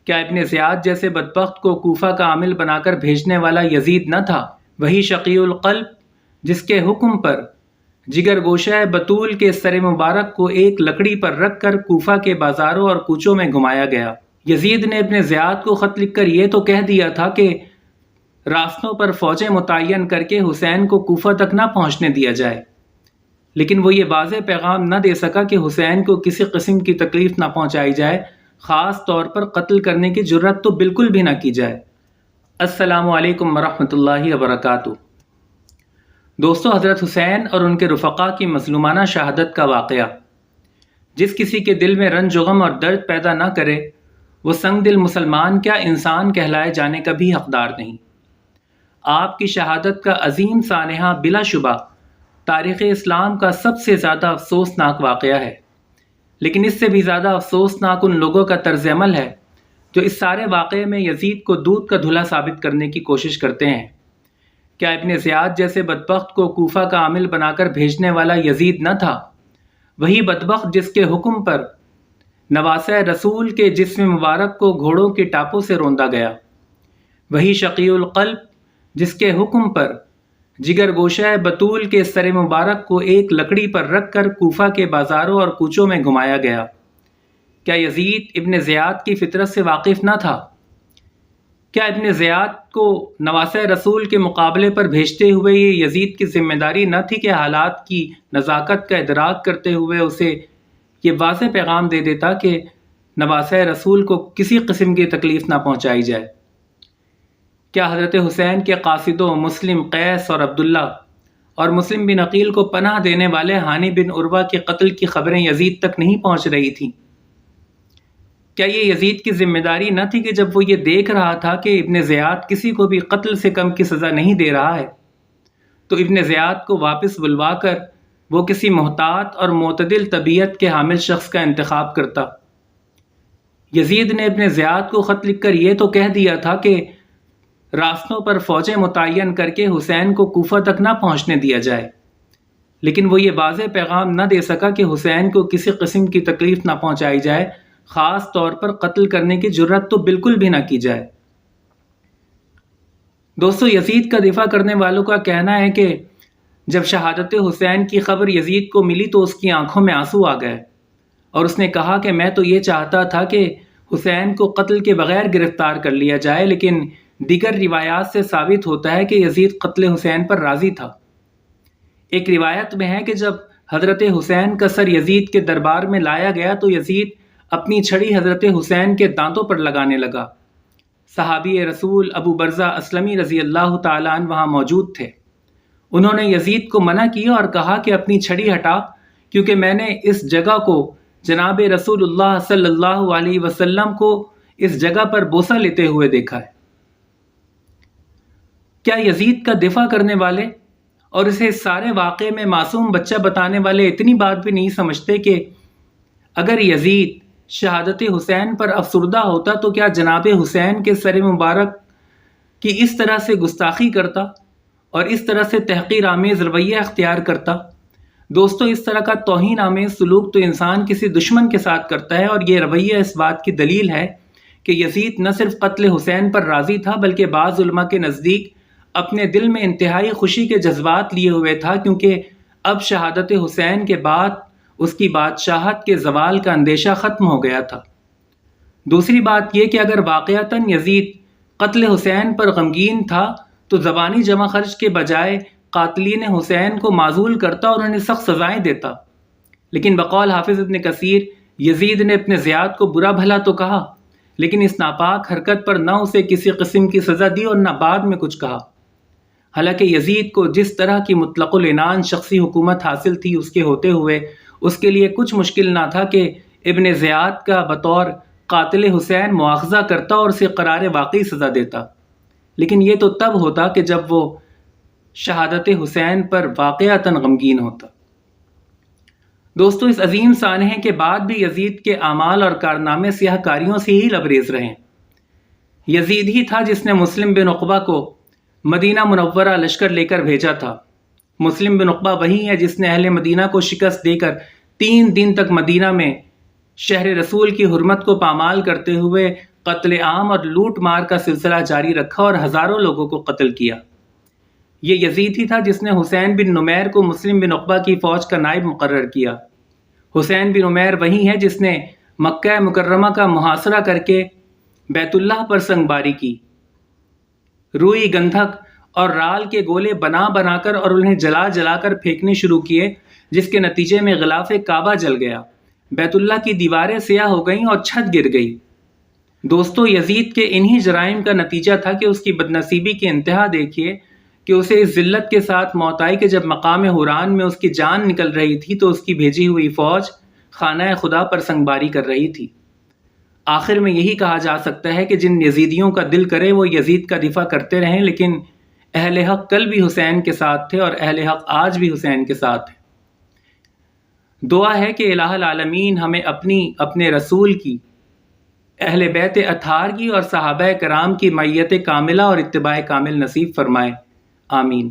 کیا ابن زیاد جیسے بدبخت کو کوفہ کا عامل بنا کر بھیجنے والا یزید نہ تھا؟ وہی شقی القلب جس کے حکم پر جگر گوشہ بطول کے سر مبارک کو ایک لکڑی پر رکھ کر کوفہ کے بازاروں اور کوچوں میں گھمایا گیا۔ یزید نے ابن زیاد کو خط لکھ کر یہ تو کہہ دیا تھا کہ راستوں پر فوجیں متعین کر کے حسین کو کوفہ تک نہ پہنچنے دیا جائے، لیکن وہ یہ واضح پیغام نہ دے سکا کہ حسین کو کسی قسم کی تکلیف نہ پہنچائی جائے، خاص طور پر قتل کرنے کی جرات تو بالکل بھی نہ کی جائے۔ السلام علیکم ورحمۃ اللہ وبرکاتہ۔ دوستو، حضرت حسین اور ان کے رفقا کی مظلومانہ شہادت کا واقعہ جس کسی کے دل میں رنج و غم اور درد پیدا نہ کرے، وہ سنگ دل مسلمان کیا انسان کہلائے جانے کا بھی حقدار نہیں۔ آپ کی شہادت کا عظیم سانحہ بلا شبہ تاریخ اسلام کا سب سے زیادہ افسوسناک واقعہ ہے، لیکن اس سے بھی زیادہ افسوسناک ان لوگوں کا طرز عمل ہے جو اس سارے واقعے میں یزید کو دودھ کا دھلا ثابت کرنے کی کوشش کرتے ہیں۔ کیا ابن زیاد جیسے بدبخت کو کوفہ کا عامل بنا کر بھیجنے والا یزید نہ تھا؟ وہی بدبخت جس کے حکم پر نواسہ رسول کے جسم مبارک کو گھوڑوں کے ٹاپوں سے روندا گیا۔ وہی شقی القلب جس کے حکم پر جگر گوشہ بطول کے سر مبارک کو ایک لکڑی پر رکھ کر کوفہ کے بازاروں اور کوچوں میں گھمایا گیا۔ کیا یزید ابن زیاد کی فطرت سے واقف نہ تھا؟ کیا ابن زیاد کو نواسہ رسول کے مقابلے پر بھیجتے ہوئے یہ یزید کی ذمہ داری نہ تھی کہ حالات کی نزاکت کا ادراک کرتے ہوئے اسے یہ واضح پیغام دے دیتا کہ نواسہ رسول کو کسی قسم کی تکلیف نہ پہنچائی جائے؟ کیا حضرت حسین کے قاصدوں مسلم، قیس اور عبداللہ اور مسلم بن عقیل کو پناہ دینے والے ہانی بن عروہ کے قتل کی خبریں یزید تک نہیں پہنچ رہی تھیں؟ کیا یہ یزید کی ذمہ داری نہ تھی کہ جب وہ یہ دیکھ رہا تھا کہ ابن زیاد کسی کو بھی قتل سے کم کی سزا نہیں دے رہا ہے تو ابن زیاد کو واپس بلوا کر وہ کسی محتاط اور معتدل طبیعت کے حامل شخص کا انتخاب کرتا؟ یزید نے ابن زیاد کو خط لکھ کر یہ تو کہہ دیا تھا کہ راستوں پر فوجیں متعین کر کے حسین کو کوفہ تک نہ پہنچنے دیا جائے، لیکن وہ یہ واضح پیغام نہ دے سکا کہ حسین کو کسی قسم کی تکلیف نہ پہنچائی جائے، خاص طور پر قتل کرنے کی جرات تو بالکل بھی نہ کی جائے۔ دوستو، یزید کا دفاع کرنے والوں کا کہنا ہے کہ جب شہادت حسین کی خبر یزید کو ملی تو اس کی آنکھوں میں آنسو آ گئے اور اس نے کہا کہ میں تو یہ چاہتا تھا کہ حسین کو قتل کے بغیر گرفتار کر لیا جائے، لیکن دیگر روایات سے ثابت ہوتا ہے کہ یزید قتل حسین پر راضی تھا۔ ایک روایت میں ہے کہ جب حضرت حسین کا سر یزید کے دربار میں لایا گیا تو یزید اپنی چھڑی حضرت حسین کے دانتوں پر لگانے لگا۔ صحابی رسول ابو برزہ اسلمی رضی اللہ تعالیٰ عنہ وہاں موجود تھے۔ انہوں نے یزید کو منع کیا اور کہا کہ اپنی چھڑی ہٹا، کیونکہ میں نے اس جگہ کو جناب رسول اللہ صلی اللہ علیہ وسلم کو اس جگہ پر بوسہ لیتے ہوئے دیکھا ہے۔ کیا یزید کا دفاع کرنے والے اور اسے سارے واقعے میں معصوم بچہ بتانے والے اتنی بات بھی نہیں سمجھتے کہ اگر یزید شہادت حسین پر افسردہ ہوتا تو کیا جناب حسین کے سر مبارک کی اس طرح سے گستاخی کرتا اور اس طرح سے تحقیر آمیز رویہ اختیار کرتا؟ دوستو، اس طرح کا توہین آمیز سلوک تو انسان کسی دشمن کے ساتھ کرتا ہے، اور یہ رویہ اس بات کی دلیل ہے کہ یزید نہ صرف قتل حسین پر راضی تھا بلکہ بعض علماء کے نزدیک اپنے دل میں انتہائی خوشی کے جذبات لیے ہوئے تھا، کیونکہ اب شہادت حسین کے بعد اس کی بادشاہت کے زوال کا اندیشہ ختم ہو گیا تھا۔ دوسری بات یہ کہ اگر واقعتاً یزید قتل حسین پر غمگین تھا تو زبانی جمع خرچ کے بجائے قاتلین حسین کو معزول کرتا اور انہیں سخت سزائیں دیتا، لیکن بقول حافظ ابن کثیر یزید نے ابن زیاد کو برا بھلا تو کہا، لیکن اس ناپاک حرکت پر نہ اسے کسی قسم کی سزا دی اور نہ بعد میں کچھ کہا۔ حالانکہ یزید کو جس طرح کی مطلق العنان شخصی حکومت حاصل تھی، اس کے ہوتے ہوئے اس کے لیے کچھ مشکل نہ تھا کہ ابن زیاد کا بطور قاتل حسین مواخذہ کرتا اور اسے قرار واقعی سزا دیتا، لیکن یہ تو تب ہوتا کہ جب وہ شہادت حسین پر واقعتاً غمگین ہوتا۔ دوستو، اس عظیم سانحے کے بعد بھی یزید کے اعمال اور کارنامے سیاہ کاریوں سے ہی لبریز رہے۔ یزید ہی تھا جس نے مسلم بن عقبہ کو مدینہ منورہ لشکر لے کر بھیجا تھا۔ مسلم بن عقبہ وہی ہے جس نے اہل مدینہ کو شکست دے کر 3 دن تک مدینہ میں شہر رسول کی حرمت کو پامال کرتے ہوئے قتل عام اور لوٹ مار کا سلسلہ جاری رکھا اور ہزاروں لوگوں کو قتل کیا۔ یہ یزید ہی تھا جس نے حسین بن نمیر کو مسلم بن عقبہ کی فوج کا نائب مقرر کیا۔ حسین بن نمیر وہی ہے جس نے مکہ مکرمہ کا محاصرہ کر کے بیت اللہ پر سنگ باری کی، روئی گندھک اور رال کے گولے بنا بنا کر اور انہیں جلا جلا کر پھینکنے شروع کیے، جس کے نتیجے میں غلاف کعبہ جل گیا، بیت اللہ کی دیواریں سیاہ ہو گئیں اور چھت گر گئی۔ دوستو، یزید کے انہی جرائم کا نتیجہ تھا کہ اس کی بدنصیبی کی انتہا دیکھیے کہ اسے اس ذلت کے ساتھ موت آئی کہ جب مقام حوران میں اس کی جان نکل رہی تھی تو اس کی بھیجی ہوئی فوج خانہ خدا پر سنگباری کر رہی تھی۔ آخر میں یہی کہا جا سکتا ہے کہ جن یزیدیوں کا دل کرے وہ یزید کا دفاع کرتے رہیں، لیکن اہل حق کل بھی حسین کے ساتھ تھے اور اہل حق آج بھی حسین کے ساتھ ہیں۔ دعا ہے کہ الہ العالمین ہمیں اپنے رسول کی، اہل بیت اطہار کی اور صحابہ کرام کی معیت کاملہ اور اتباع کامل نصیب فرمائے، آمین۔